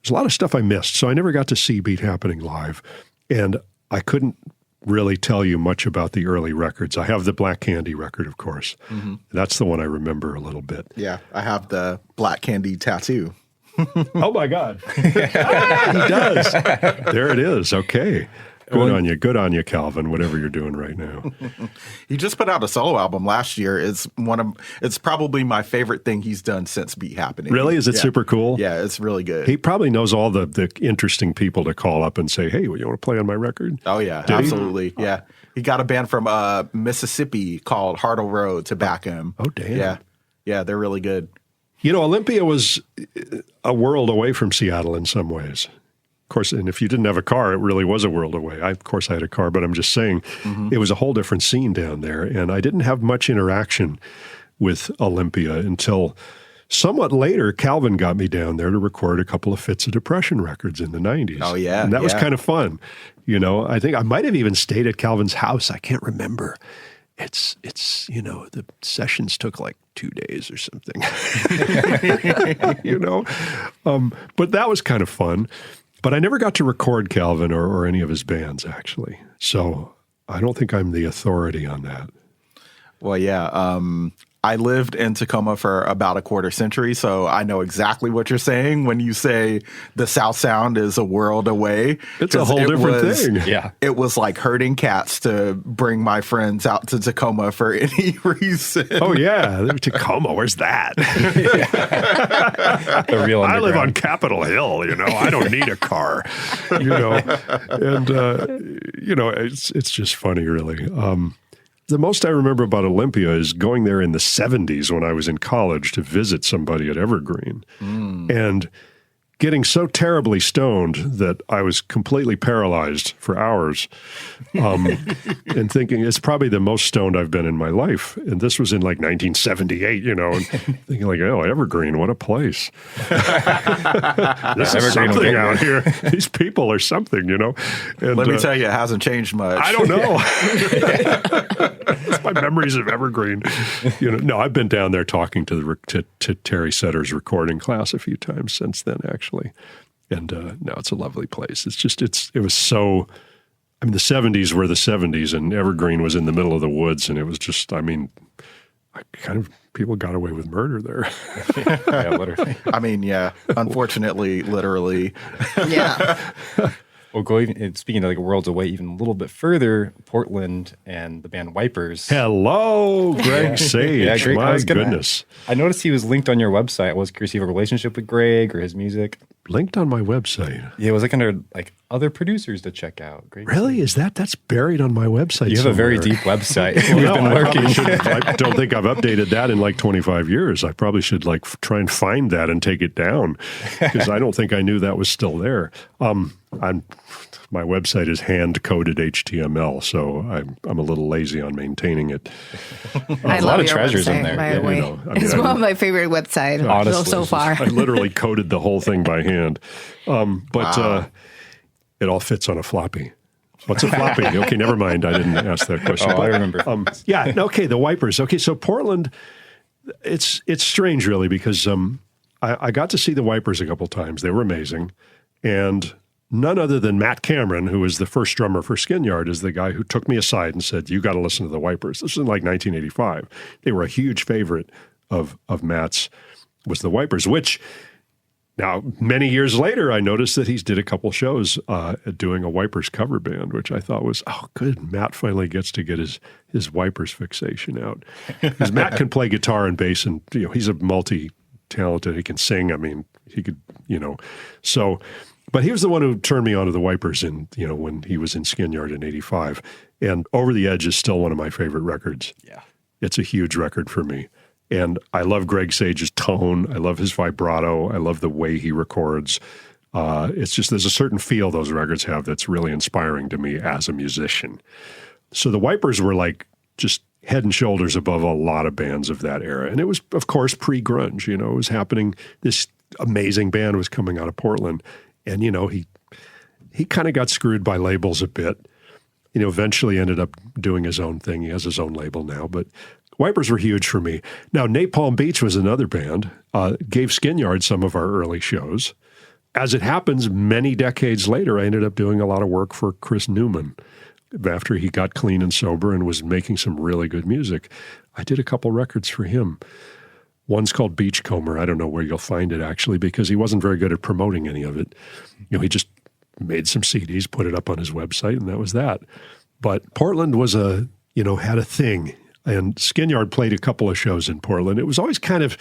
there's a lot of stuff I missed. So I never got to see Beat Happening live. And I couldn't really tell you much about the early records. I have the Black Candy record, of course. Mm-hmm. That's the one I remember a little bit. Yeah, I have the Black Candy tattoo. Oh, my God. He does. There it is. Okay. Good on you, Calvin, whatever you're doing right now. He just put out a solo album last year. It's probably my favorite thing he's done since Beat Happening. Really? Is it super cool? Yeah, it's really good. He probably knows all the interesting people to call up and say, hey, you want to play on my record? Oh, yeah, absolutely. Yeah. He got a band from Mississippi called Hartle Road to back him. Oh, damn. Yeah. Yeah, they're really good. Olympia was a world away from Seattle in some ways. Of course, and if you didn't have a car, it really was a world away. Of course, I had a car, but I'm just saying it was a whole different scene down there. And I didn't have much interaction with Olympia until somewhat later. Calvin got me down there to record a couple of Fits of Depression records in the 90s. Oh, yeah. And that was kind of fun. I think I might have even stayed at Calvin's house. I can't remember. it's the sessions took like 2 days or something. But that was kind of fun. But I never got to record Calvin or any of his bands, actually. So I don't think I'm the authority on that. Well, yeah. I lived in Tacoma for about a quarter century, so I know exactly what you're saying when you say the South Sound is a world away. It's a whole different thing. Yeah. It was like herding cats to bring my friends out to Tacoma for any reason. Oh, yeah. Tacoma, where's that? The real I live on underground. Capitol Hill, I don't need a car, and, it's just funny, really. The most I remember about Olympia is going there in the 70s when I was in college to visit somebody at Evergreen and getting so terribly stoned that I was completely paralyzed for hours and thinking it's probably the most stoned I've been in my life. And this was in like 1978, and thinking like, oh, Evergreen, what a place. This is something out here. These people are something, And, Let me tell you, it hasn't changed much. I don't know. It's my memories of Evergreen. No, I've been down there talking to Terry Setter's recording class a few times since then, actually. And no, it's a lovely place. It was so. I mean, the 70s were the 70s, and Evergreen was in the middle of the woods, and it was just. I mean, people got away with murder there. Yeah, literally. I mean, yeah. Unfortunately, literally. Yeah. Well, speaking of like worlds away, even a little bit further, Portland and the band Wipers. Hello, Greg Sage. Yeah, Greg, My goodness. I noticed he was linked on your website. I was curious if you have a relationship with Greg or his music. Linked on my website. Yeah, it was like under like other producers to check out. Greg Really? Is that's buried on my website? You have a very somewhere? deep website. Well, We've no, been I probably working. should- I don't think I've updated that in like 25 years. I probably should try and find that and take it down because I don't think I knew that was still there. My website is hand-coded HTML, so I'm a little lazy on maintaining it. I a love lot of your treasures in website, there. by Yeah, the way. It's one of my favorite websites Honestly, so far. I literally coded the whole thing by hand, but it all fits on a floppy. What's a floppy? Okay, never mind. I didn't ask that question. I remember. Yeah. Okay. The Wipers. Okay. So Portland, it's strange really because I got to see the Wipers a couple times. They were amazing, and none other than Matt Cameron, who was the first drummer for Skinyard, is the guy who took me aside and said, "You got to listen to the Wipers." This was in like 1985. They were a huge favorite of Matt's. Was the Wipers, which. Now, many years later, I noticed that he's did a couple shows doing a Wipers cover band, which I thought was, oh, good. Matt finally gets to get his Wipers fixation out. Because Matt can play guitar and bass, and he's a multi-talented. He can sing. I mean, he could, So, but he was the one who turned me onto the Wipers when he was in Skinyard in '85. And Over the Edge is still one of my favorite records. Yeah. It's a huge record for me. And I love Greg Sage's tone. I love his vibrato. I love the way he records. It's just there's a certain feel those records have that's really inspiring to me as a musician. So the Wipers were like just head and shoulders above a lot of bands of that era. And it was, of course, pre-grunge. It was happening. This amazing band was coming out of Portland. And, he kind of got screwed by labels a bit. Eventually ended up doing his own thing. He has his own label now, but Wipers were huge for me. Now, Napalm Beach was another band, gave Skinyard some of our early shows. As it happens, many decades later, I ended up doing a lot of work for Chris Newman. After he got clean and sober and was making some really good music, I did a couple records for him. One's called Beachcomber. I don't know where you'll find it, actually, because he wasn't very good at promoting any of it. He just made some CDs, put it up on his website, and that was that. But Portland was had a thing. And Skinyard played a couple of shows in Portland. It was always kind of,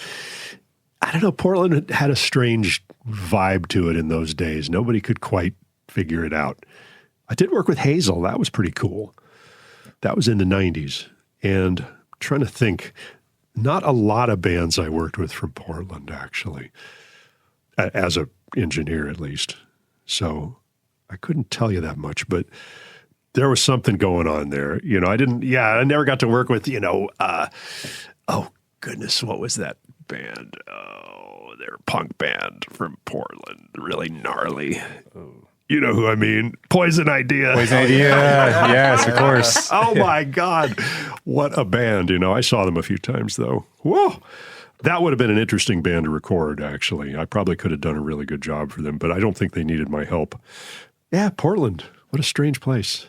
I don't know, Portland had a strange vibe to it in those days. Nobody could quite figure it out. I did work with Hazel. That was pretty cool. That was in the 90s. And I'm trying to think, not a lot of bands I worked with from Portland, actually, as an engineer at least. So I couldn't tell you that much, but there was something going on there. I never got to work with, oh goodness, what was that band? Oh, they're a punk band from Portland, really gnarly. You know who I mean. Poison Idea. Poison Idea. Yes, of course. Oh, my God. What a band. I saw them a few times, though. Whoa. That would have been an interesting band to record, actually. I probably could have done a really good job for them, but I don't think they needed my help. Yeah, Portland. What a strange place.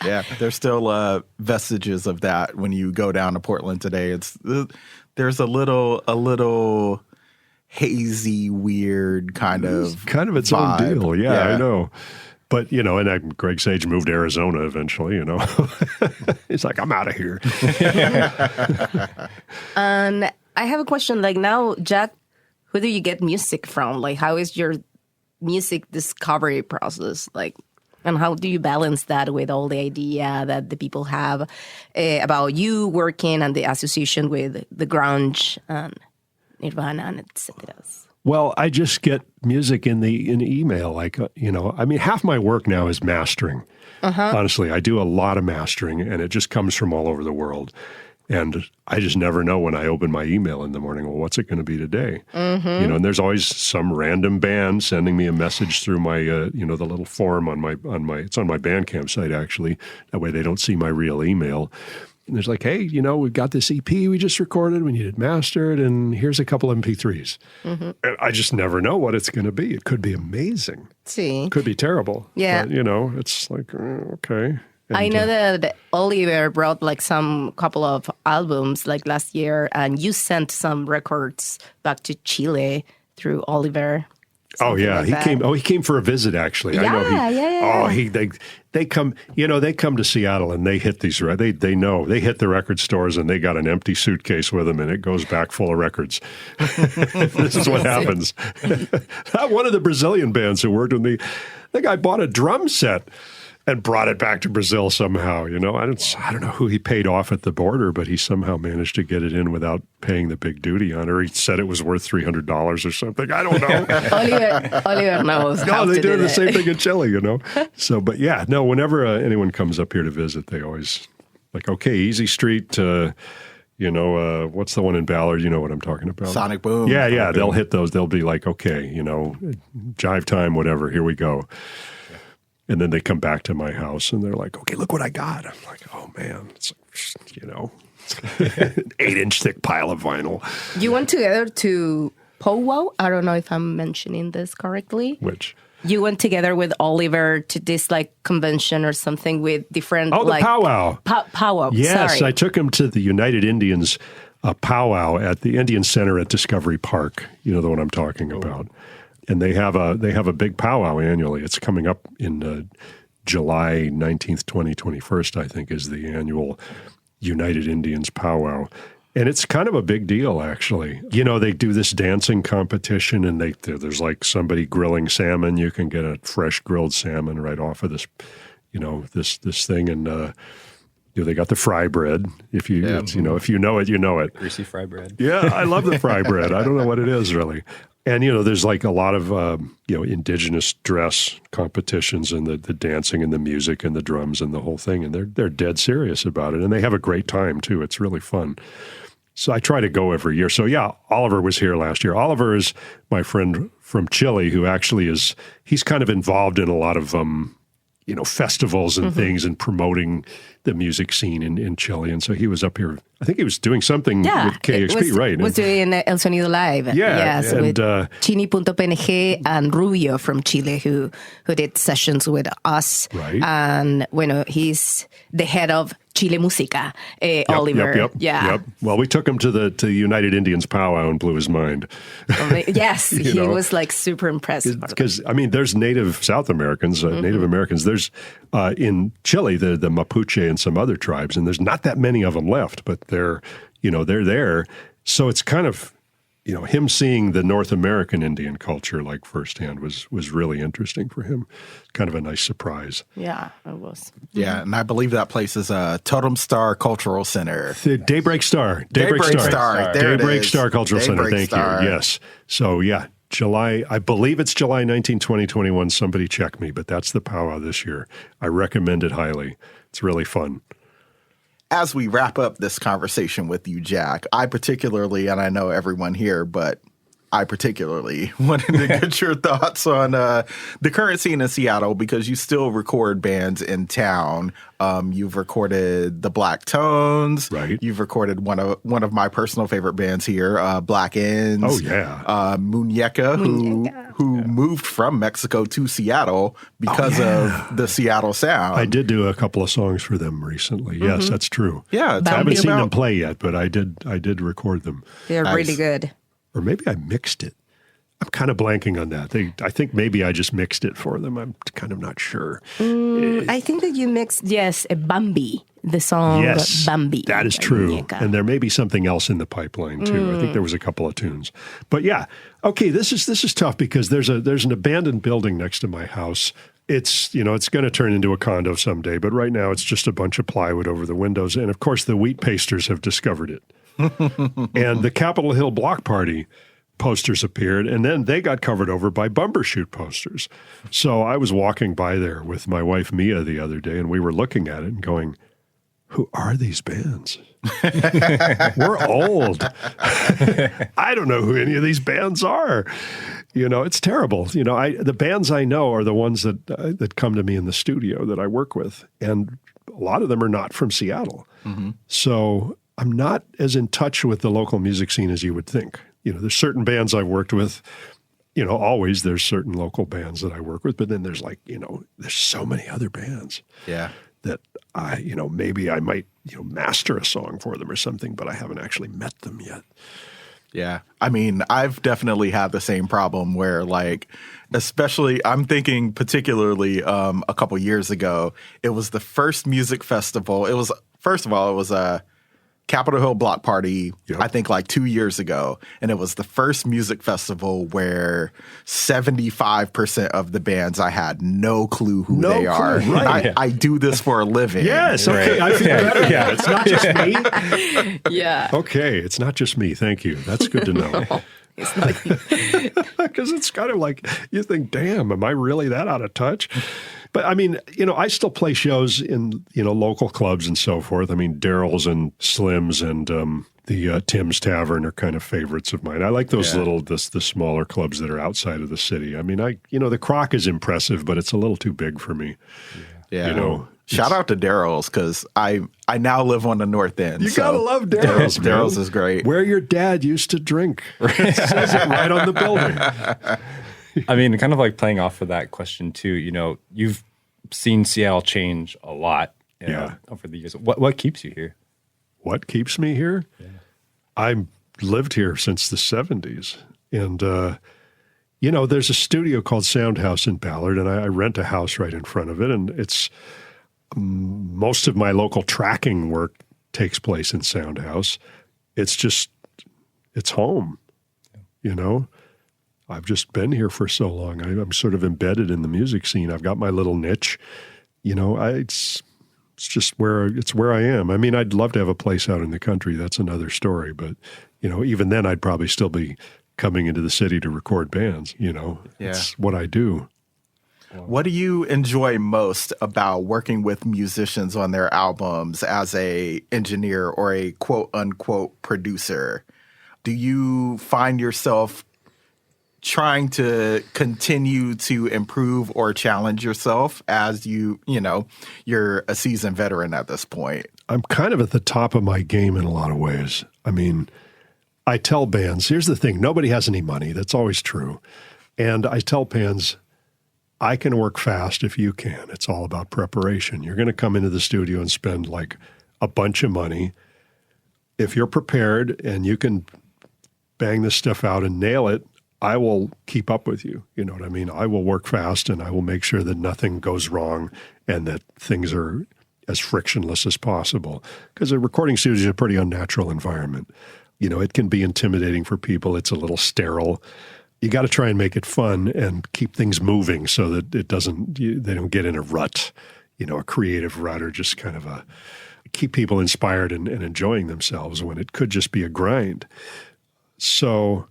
Yeah, there's still vestiges of that when you go down to Portland today. There's a little hazy, weird kind of its vibe. own deal. Yeah, I know. But, and Greg Sage moved to Arizona eventually, He's like, I'm out of here. And I have a question. Like now, Jack, who do you get music from? Like, how is your music discovery process? Like, and how do you balance that with all the idea that the people have about you working and the association with the grunge and Nirvana and etc.? Well, I just get music in email. Like, half my work now is mastering. Honestly, I do a lot of mastering, and it just comes from all over the world. And I just never know when I open my email in the morning, well, what's it going to be today? And there's always some random band sending me a message through my, the little form on my, it's on my Bandcamp site, actually. That way they don't see my real email. And there's like, hey, we've got this EP we just recorded. We need it mastered, and here's a couple MP3s. And I just never know what it's going to be. It could be amazing. See. It could be terrible. Yeah. But, it's like, okay. And, I know that Oliver brought like some couple of albums like last year, and you sent some records back to Chile through Oliver. Oh yeah, like he came for a visit actually. Yeah, I know yeah. Oh, they come, they come to Seattle and they hit these, right? They know, they hit the record stores and they got an empty suitcase with them and it goes back full of records. This is what happens. One of the Brazilian bands who worked with me, the guy bought a drum set and brought it back to Brazil somehow. I don't know who he paid off at the border, but he somehow managed to get it in without paying the big duty on it. Or he said it was worth $300 or something. I don't know. Oliver knows. No, how they to do the that. same thing in Chile, So, but yeah, no, whenever anyone comes up here to visit, they always like, okay, Easy Street, what's the one in Ballard? You know what I'm talking about. Sonic Boom. Yeah, they'll hit those. They'll be like, okay, Jive Time, whatever, here we go. And then they come back to my house and they're like, okay, look what I got. I'm like, oh man, it's an 8-inch thick pile of vinyl. You went together to Powow? I don't know if I'm mentioning this correctly. Which? You went together with Oliver to this like convention or something with different. Oh, the Powow. Powow. Yes, sorry. I took him to the United Indians powwow at the Indian Center at Discovery Park. You know the one I'm talking about. And they have a big powwow annually. It's coming up in July 19th, 2021, I think, is the annual United Indians powwow. And it's kind of a big deal, actually. They do this dancing competition, and there's like somebody grilling salmon. You can get a fresh grilled salmon right off of this, this thing. And they got the fry bread. If you if you know it, you know it. Greasy fry bread. Yeah, I love the fry bread. I don't know what it is really. And, there's like a lot of, indigenous dress competitions and the dancing and the music and the drums and the whole thing. And they're dead serious about it. And they have a great time, too. It's really fun. So I try to go every year. So, yeah, Oliver was here last year. Oliver is my friend from Chile who actually he's kind of involved in a lot of, festivals and things and promoting the music scene in Chile. And so he was up here. I think he was doing something with KEXP, right? Was doing El Sonido Live. Yeah. Yes, and, with Chini.png and Rubio from Chile who did sessions with us. Right. And, he's the head of Chile Música, Oliver. Yep. Well, we took him to the United Indians powwow and blew his mind. Yes, he was like super impressed. Because, there's native South Americans, Native Americans. There's in Chile, the Mapuche and some other tribes, and there's not that many of them left, but they're there. So it's kind of, him seeing the North American Indian culture like firsthand was really interesting for him. Kind of a nice surprise. Yeah, it was. Yeah, and I believe that place is a Totem Star Cultural Center. The Daybreak Star. Daybreak Star. There it Daybreak is. Star Cultural Center. Daybreak Thank Star. you. Yes. So, yeah, July, I believe it's July 19, 2021. Somebody check me, but that's the powwow this year. I recommend it highly. It's really fun. As we wrap up this conversation with you, Jack, I particularly, and I know everyone here, but I particularly wanted to get your thoughts on the current scene in Seattle, because you still record bands in town. You've recorded the Black Tones. Right. You've recorded one of my personal favorite bands here, Black Ends. Oh, yeah. Muñeca, who moved from Mexico to Seattle because of the Seattle sound. I did do a couple of songs for them recently. Yes, that's true. Yeah, I haven't seen them play yet, but I did record them. They're really good. Or maybe I mixed it. I'm kind of blanking on that. I think maybe I just mixed it for them. I'm kind of not sure. I think that you mixed, Bambi, the song Bambi. That is true. Muñeca. And there may be something else in the pipeline too. I think there was a couple of tunes. But yeah, okay, this is tough because there's an abandoned building next to my house. It's going to turn into a condo someday, but right now it's just a bunch of plywood over the windows. And of course, the wheat pasters have discovered it. And the Capitol Hill Block Party posters appeared, and then they got covered over by Bumbershoot posters. So I was walking by there with my wife Mia the other day, and we were looking at it and going, who are these bands? We're old. I don't know who any of these bands are. It's terrible. The bands I know are the ones that come to me in the studio that I work with, and a lot of them are not from Seattle. Mm-hmm. So I'm not as in touch with the local music scene as you would think. There's certain bands I've worked with. Always there's certain local bands that I work with, but then there's there's so many other bands. Yeah. That maybe I might, master a song for them or something, but I haven't actually met them yet. Yeah. I mean, I've definitely had the same problem where, especially, I'm thinking particularly a couple years ago, it was the first music festival. First of all, it was a Capitol Hill Block Party, Yep. I think 2 years ago. And it was the first music festival where 75% of the bands I had no clue who they are. Right. I do this for a living. Yes. Okay. I feel better. Yeah. It's not just me. Yeah. Okay. It's not just me. Thank you. That's good to know. Because it's kind of like you think, damn, am I really that out of touch? But I mean, I still play shows in, local clubs and so forth. I mean, Daryl's and Slim's and the Tim's Tavern are kind of favorites of mine. I like those the smaller clubs that are outside of the city. I mean, the Croc is impressive, but it's a little too big for me. Yeah. Shout out to Daryl's, because I now live on the North End. You gotta love Daryl's. Daryl's is great. Where your dad used to drink. It says it right on the building. I mean, kind of like playing off of that question too, you've seen Seattle change a lot over the years. What keeps you here? What keeps me here? Yeah. I've lived here since the 70s. And, there's a studio called Sound House in Ballard, and I rent a house right in front of it. And it's most of my local tracking work takes place in Sound House. It's home, I've just been here for so long. I'm sort of embedded in the music scene. I've got my little niche. It's just where I am. I mean, I'd love to have a place out in the country. That's another story. But, even then I'd probably still be coming into the city to record bands. It's what I do. What do you enjoy most about working with musicians on their albums as a engineer or a quote unquote producer? Do you find yourself trying to continue to improve or challenge yourself as you're a seasoned veteran at this point? I'm kind of at the top of my game in a lot of ways. I mean, I tell bands, here's the thing, nobody has any money. That's always true. And I tell bands, I can work fast if you can. It's all about preparation. You're going to come into the studio and spend a bunch of money. If you're prepared and you can bang this stuff out and nail it, I will keep up with you. You know what I mean? I will work fast and I will make sure that nothing goes wrong and that things are as frictionless as possible. Because a recording studio is a pretty unnatural environment. It can be intimidating for people. It's a little sterile. You got to try and make it fun and keep things moving so that they don't get in a rut, a creative rut, or just kind of keep people inspired and enjoying themselves when it could just be a grind. So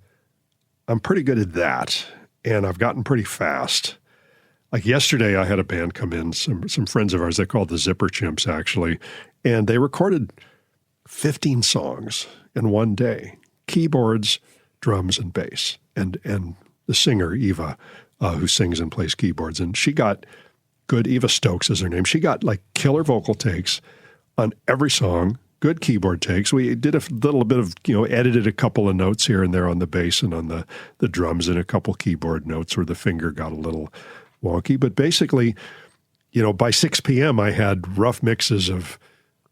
I'm pretty good at that, and I've gotten pretty fast. Like yesterday, I had a band come in, some friends of ours, they're called the Zipper Chimps, actually, and they recorded 15 songs in one day. Keyboards, drums and bass, and the singer, Eva, who sings and plays keyboards. And she got good, Eva Stokes is her name. She got like killer vocal takes on every song, good keyboard takes. We did a little bit of, edited a couple of notes here and there on the bass and on the drums, and a couple keyboard notes where the finger got a little wonky. But basically, by 6 p.m., I had rough mixes of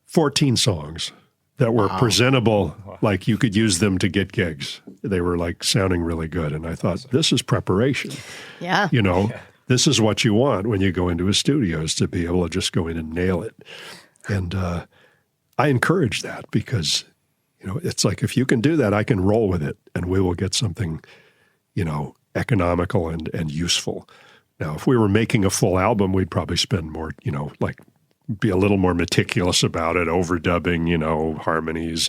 14 songs that were presentable, like you could use them to get gigs. They were like sounding really good. And I thought, this is preparation. Yeah. This is what you want when you go into a studio, is to be able to just go in and nail it. And I encourage that because, it's like, if you can do that, I can roll with it and we will get something, economical and useful. Now, if we were making a full album, we'd probably spend more, be a little more meticulous about it, overdubbing, harmonies,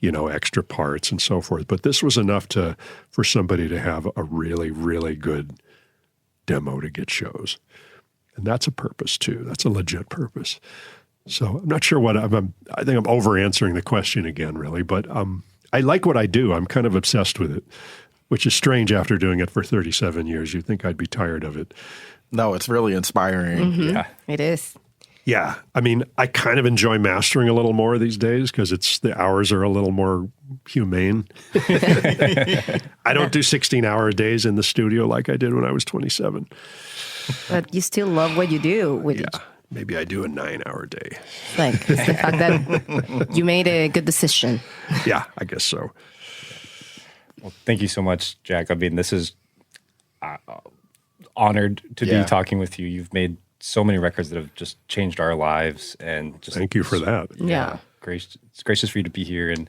extra parts and so forth. But this was enough for somebody to have a really, really good demo to get shows. And that's a purpose too. That's a legit purpose. So I'm not sure I think I'm over answering the question again, really, but I like what I do. I'm kind of obsessed with it, which is strange after doing it for 37 years. You'd think I'd be tired of it. No, it's really inspiring. Mm-hmm. Yeah. It is. Yeah. I mean, I kind of enjoy mastering a little more these days because the hours are a little more humane. I don't do 16-hour days in the studio like I did when I was 27. But you still love what you do. Maybe I do a 9-hour day. Like, it's the fact that you made a good decision. Yeah, I guess so. Well, thank you so much, Jack. I mean, this is honored to be talking with you. You've made so many records that have just changed our lives, and just thank you for that. Yeah. It's gracious for you to be here, and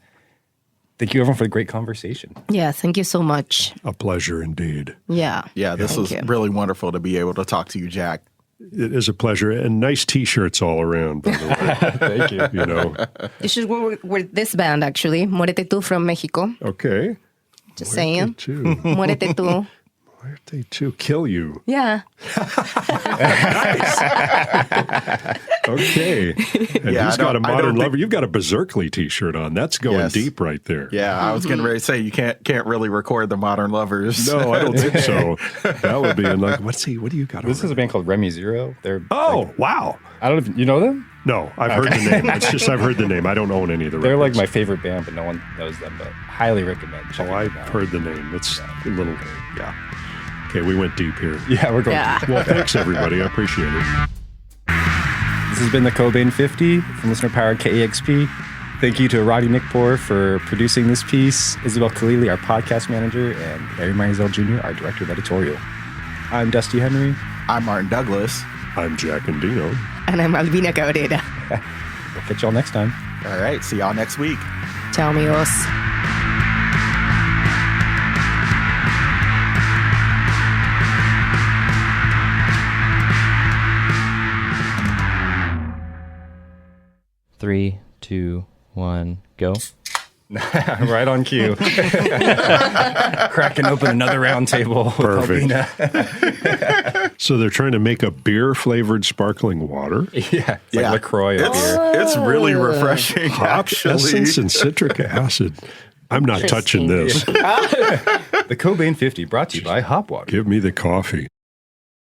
thank you everyone for the great conversation. Yeah, thank you so much. A pleasure indeed. Yeah. Yeah, this was really wonderful to be able to talk to you, Jack. It is a pleasure, and nice T-shirts all around, by the way. Thank you. You should work with this band, actually. Muérete tú from Mexico. Okay. Just saying. Muérete tú. Muérete tú. Muérete tú. Kill you. Yeah. Okay. And he's got a Modern Lover. You've got a Berserkly T-shirt on. That's going deep right there. Yeah, I was getting ready to say you can't really record the Modern Lovers. No, I don't think so. That would be like, what do you got? This is a band called Remy Zero. They're wow. I don't know if you know them. No, I've heard the name. It's just I've heard the name. I don't own any of the records. They're like my favorite band, but no one knows them. But highly recommend. I've heard the name. It's a little, Okay, we went deep here. Yeah, we're going. Yeah. Well, thanks everybody. I appreciate it. This has been the Cobain 50 from listener-powered KEXP. Thank you to Roddy Nikpour for producing this piece, Isabel Khalili, our podcast manager, and Mizell Jr., our director of editorial. I'm Dusty Henry. I'm Martin Douglas. I'm Jack Endino. And I'm Albina Cabrera. We'll catch y'all next time. All right, see y'all next week. Ciao, amigos. Three, 2, 1, go. Right on cue. Cracking open another round table. Perfect. So they're trying to make a beer-flavored sparkling water. Yeah. It's like LaCroix beer. It's really refreshing, Hop essence and citric acid. I'm not touching this. The Cobain 50 brought to you by Hopwater. Give me the coffee.